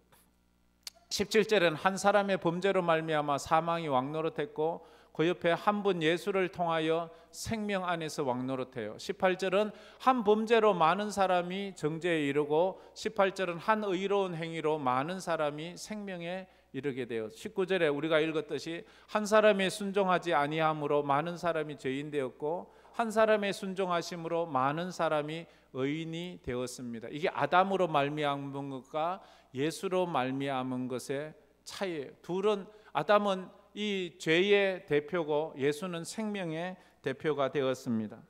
17절에는 한 사람의 범죄로 말미암아 사망이 왕노릇했고 그 옆에 한 분 예수를 통하여 생명 안에서 왕노릇해요. 18절은 한 범죄로 많은 사람이 정죄에 이르고 18절은 한 의로운 행위로 많은 사람이 생명에 이르게 되어 19절에 우리가 읽었듯이 한 사람이 순종하지 아니함으로 많은 사람이 죄인 되었고 한 사람의 순종하심으로 많은 사람이 의인이 되었습니다. 이게 아담으로 말미암은 것과 예수로 말미암은 것의 차이예요. 둘은 아담은 이 죄의 대표고 예수는 생명의 대표가 되었습니다.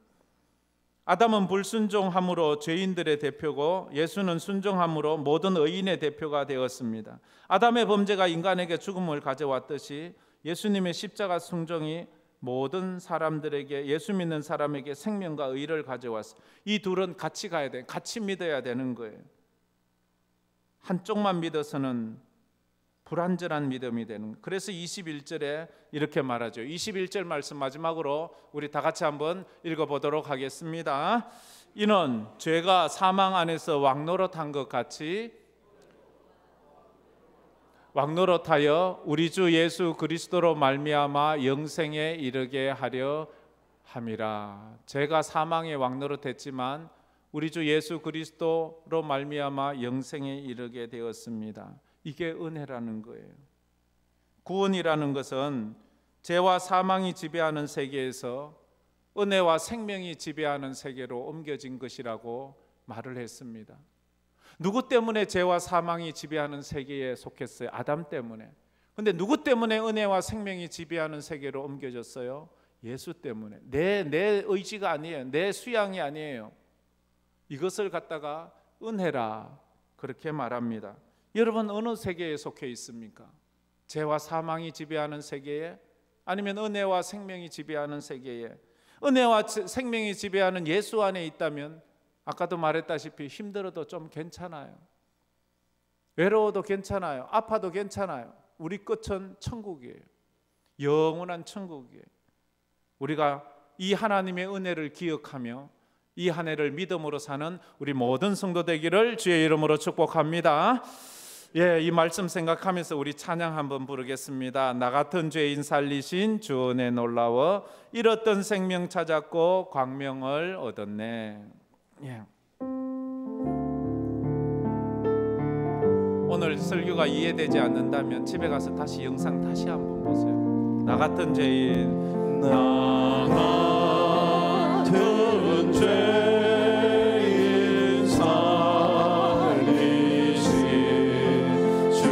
아담은 불순종함으로 죄인들의 대표고 예수는 순종함으로 모든 의인의 대표가 되었습니다. 아담의 범죄가 인간에게 죽음을 가져왔듯이 예수님의 십자가 순종이 모든 사람들에게, 예수 믿는 사람에게 생명과 의를 가져왔어요. 이 둘은 같이 가야 돼. 같이 믿어야 되는 거예요. 한쪽만 믿어서는 불완전한 믿음이 되는 거예요. 그래서 21절에 이렇게 말하죠. 21절 말씀 마지막으로 우리 다 같이 한번 읽어보도록 하겠습니다. 이는 죄가 사망 안에서 왕노릇한 것 같이 왕노릇하여 우리 주 예수 그리스도로 말미암아 영생에 이르게 하려 함이라. 죄가 사망에 왕노릇했지만 우리 주 예수 그리스도로 말미암아 영생에 이르게 되었습니다. 이게 은혜라는 거예요. 구원이라는 것은 죄와 사망이 지배하는 세계에서 은혜와 생명이 지배하는 세계로 옮겨진 것이라고 말을 했습니다. 누구 때문에 죄와 사망이 지배하는 세계에 속했어요? 아담 때문에. 그런데 누구 때문에 은혜와 생명이 지배하는 세계로 옮겨졌어요? 예수 때문에. 내 의지가 아니에요. 내 수양이 아니에요. 이것을 갖다가 은혜라 그렇게 말합니다. 여러분 어느 세계에 속해 있습니까? 죄와 사망이 지배하는 세계에, 아니면 은혜와 생명이 지배하는 세계에? 은혜와 생명이 지배하는 예수 안에 있다면 아까도 말했다시피 힘들어도 좀 괜찮아요. 외로워도 괜찮아요. 아파도 괜찮아요. 우리 끝은 천국이에요. 영원한 천국이에요. 우리가 이 하나님의 은혜를 기억하며 이 한 해를 믿음으로 사는 우리 모든 성도 되기를 주의 이름으로 축복합니다. 이 말씀 생각하면서 우리 찬양 한번 부르겠습니다. 나 같은 죄인 살리신 주 은혜 놀라워 잃었던 생명 찾았고 광명을 얻었네. 오늘 설교가 이해되지 않는다면 집에 가서 다시 영상 다시 한번 보세요. 나 같은 죄인 나 같은 죄인 살리신 주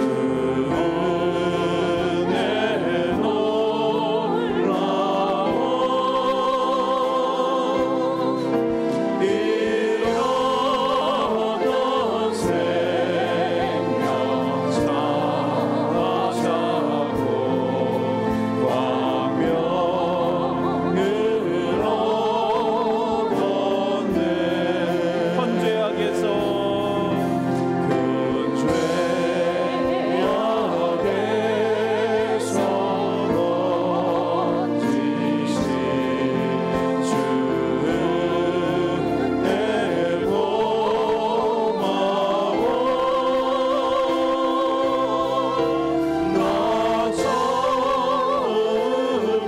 은혜 놀라워 잃었던 생명 찾아고 광명을 얻었네 헌죄악에서 그 죄악에서 건지신 주 은혜 고마워 나처럼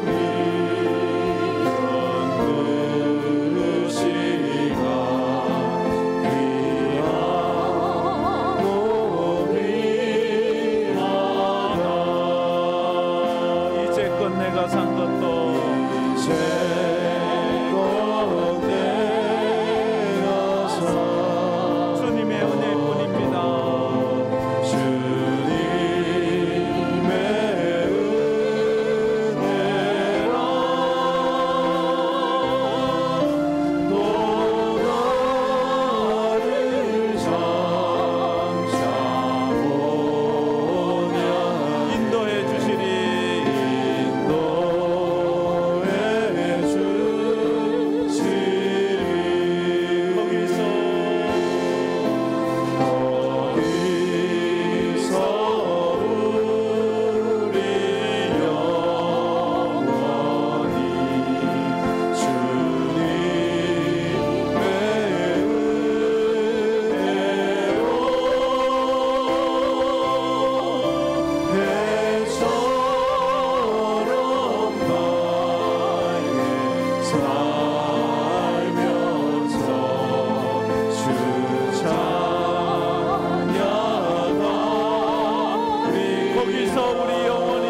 미련 그 시간 귀하고 미안하다 이제껏 내가 산 것도 이제껏 내가 산 주님의 은혜뿐입니다. 주님의 은혜라 또 나를 장차 보냐 인도해 주시리 인도해 주시리 거기서 거기서 우리 영원히 주님의 은혜로 해처럼 나에게 살면서 주 찬양하리 거기서 우리 영원히 거기서 우리 영원히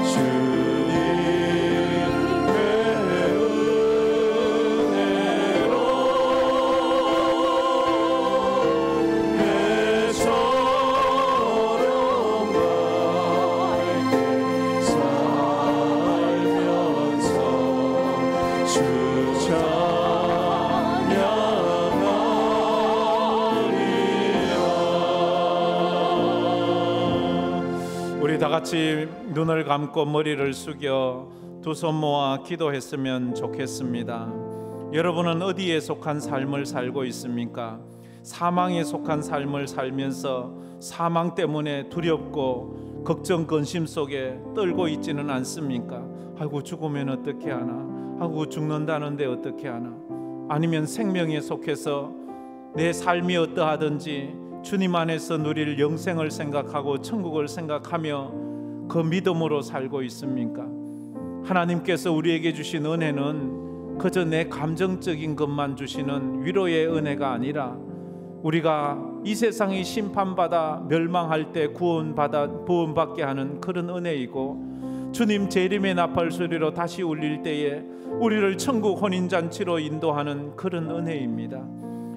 주님의 은혜로 해처럼 나에게 살면서 주 찬양하리라 우리 다 같이 눈을 감고 머리를 숙여 두 손 모아 기도했으면 좋겠습니다. 여러분은 어디에 속한 삶을 살고 있습니까? 사망에 속한 삶을 살면서 사망 때문에 두렵고 걱정 근심 속에 떨고 있지는 않습니까? 아이고 죽으면 어떻게 하나? 아이고 죽는다는데 어떻게 하나? 아니면 생명에 속해서 내 삶이 어떠하든지 주님 안에서 누릴 영생을 생각하고 천국을 생각하며 그 믿음으로 살고 있습니까? 하나님께서 우리에게 주신 은혜는 그저 내 감정적인 것만 주시는 위로의 은혜가 아니라 우리가 이 세상이 심판받아 멸망할 때 구원받게 하는 그런 은혜이고 주님 재림의 나팔 소리로 다시 울릴 때에 우리를 천국 혼인잔치로 인도하는 그런 은혜입니다.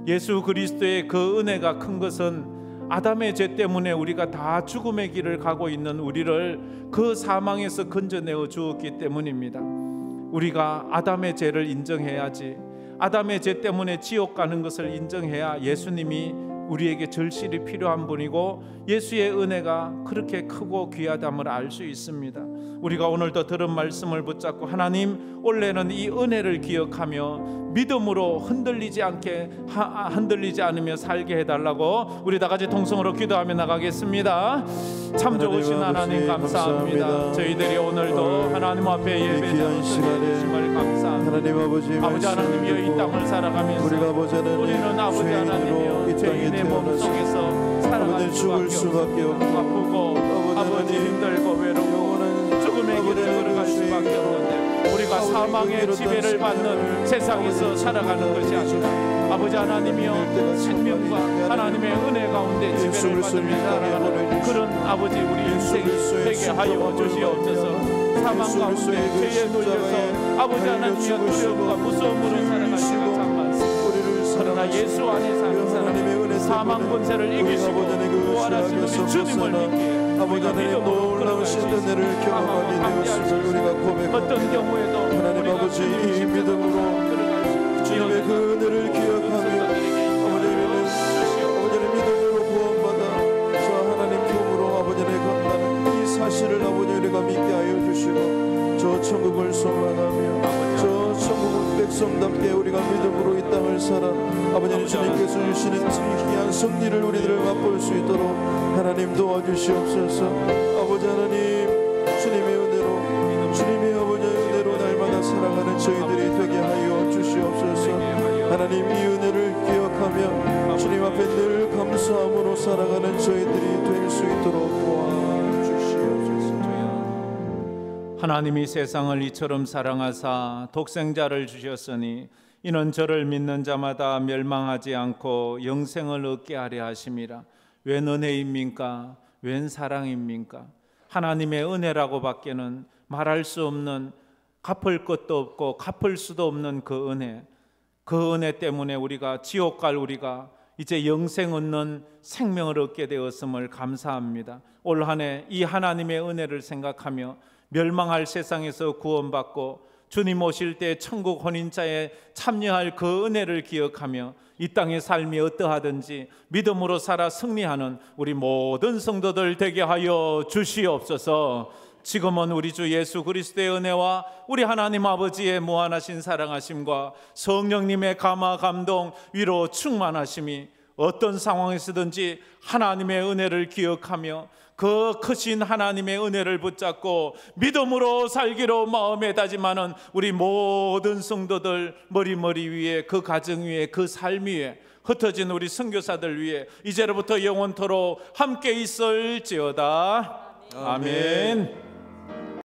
예수 그리스도의 그 은혜가 큰 것은 아담의 죄 때문에 우리가 다 죽음의 길을 가고 있는 우리를 그 사망에서 건져내어 주었기 때문입니다. 우리가 아담의 죄를 인정해야지, 아담의 죄 때문에 지옥 가는 것을 인정해야 예수님이 우리에게 절실히 필요한 분이고 예수의 은혜가 그렇게 크고 귀하담을 알 수 있습니다. 우리가 오늘도 들은 말씀을 붙잡고 하나님 올해는 이 은혜를 기억하며 믿음으로 흔들리지 않으며 살게 해달라고 우리 다 같이 통성으로 기도하며 나가겠습니다. 참 좋으신 하나님 감사합니다. 저희들이 오늘도 하나님 앞에 예배드리는 주님을 감사합니다. 아버지 하나님이여 이 땅을 살아가면서 우리는 아버지 하나님이여 죄인의 몸 속에서 살아가는 수밖에 없고 아프고 아버지 힘들고 외롭고 죽음의 길을 걸어갈 수밖에 없는데 우리가 사망의 지배를 받는 세상에서 살아가는 것이 아니라 아버지 하나님이여 생명과 하나님의 은혜 가운데 지배를 받으며 살아가는 그런 아버지 우리 인생이 되게 하여 주시옵소서. 사망 가운데 죄에 눌려서 아버지 하나님이여 두려움과 무서움으로 살아갈 때가 참 많습니다. 그러나 예수 안에 사는 사람은 사망 권세를 이기시고 부활하신 우리 주님을 믿기에 아버지 하나님 놀라우신 은혜를 경험하게 되었음을 우리가 고백합니다. 어떤 경우에도 하나님 아버지 이 믿음으로 주님의 그 은혜를 기억하며 아버지는 믿음으로 구원받아 저 하나님 품으로 아버지를 건너는 이 사실을 아버지 우리가 믿게 하여 주시고 저 천국을 소망하며 저 천국 백성답게 우리가 믿음으로 이 땅을 살아 아버지는 주님께서 주시는 귀한 승리를 우리들을 맛볼 수 있도록 하나님 도와주시옵소서. 아버지 하나님 주님의 은혜로 주님의 아버지의 은혜로 날마다 살아가는 저희들이 되게 하여 주시옵소서. 하나님 이 은혜를 기억하며 주님 앞에 늘 감사함으로 살아가는 저희들이 될 수 있도록 도와주시옵소서. 하나님이 세상을 이처럼 사랑하사 독생자를 주셨으니 이는 저를 믿는 자마다 멸망하지 않고 영생을 얻게 하려 하심이라. 웬 은혜입니까? 웬 사랑입니까? 하나님의 은혜라고 밖에는 말할 수 없는, 갚을 것도 없고 갚을 수도 없는 그 은혜 때문에 우리가 지옥 갈 우리가 이제 영생 얻는 생명을 얻게 되었음을 감사합니다. 올 한 해 이 하나님의 은혜를 생각하며 멸망할 세상에서 구원받고 주님 오실 때 천국 혼인자에 참여할 그 은혜를 기억하며 이 땅의 삶이 어떠하든지 믿음으로 살아 승리하는 우리 모든 성도들 되게 하여 주시옵소서. 지금은 우리 주 예수 그리스도의 은혜와 우리 하나님 아버지의 무한하신 사랑하심과 성령님의 감화 감동 위로 충만하심이 어떤 상황에서든지 하나님의 은혜를 기억하며 그 크신 하나님의 은혜를 붙잡고 믿음으로 살기로 마음에 다짐하는 우리 모든 성도들 머리 위에 그 가정 위에 그 삶 위에 흩어진 우리 선교사들 위에 이제로부터 영원토록 함께 있을지어다. 아멘.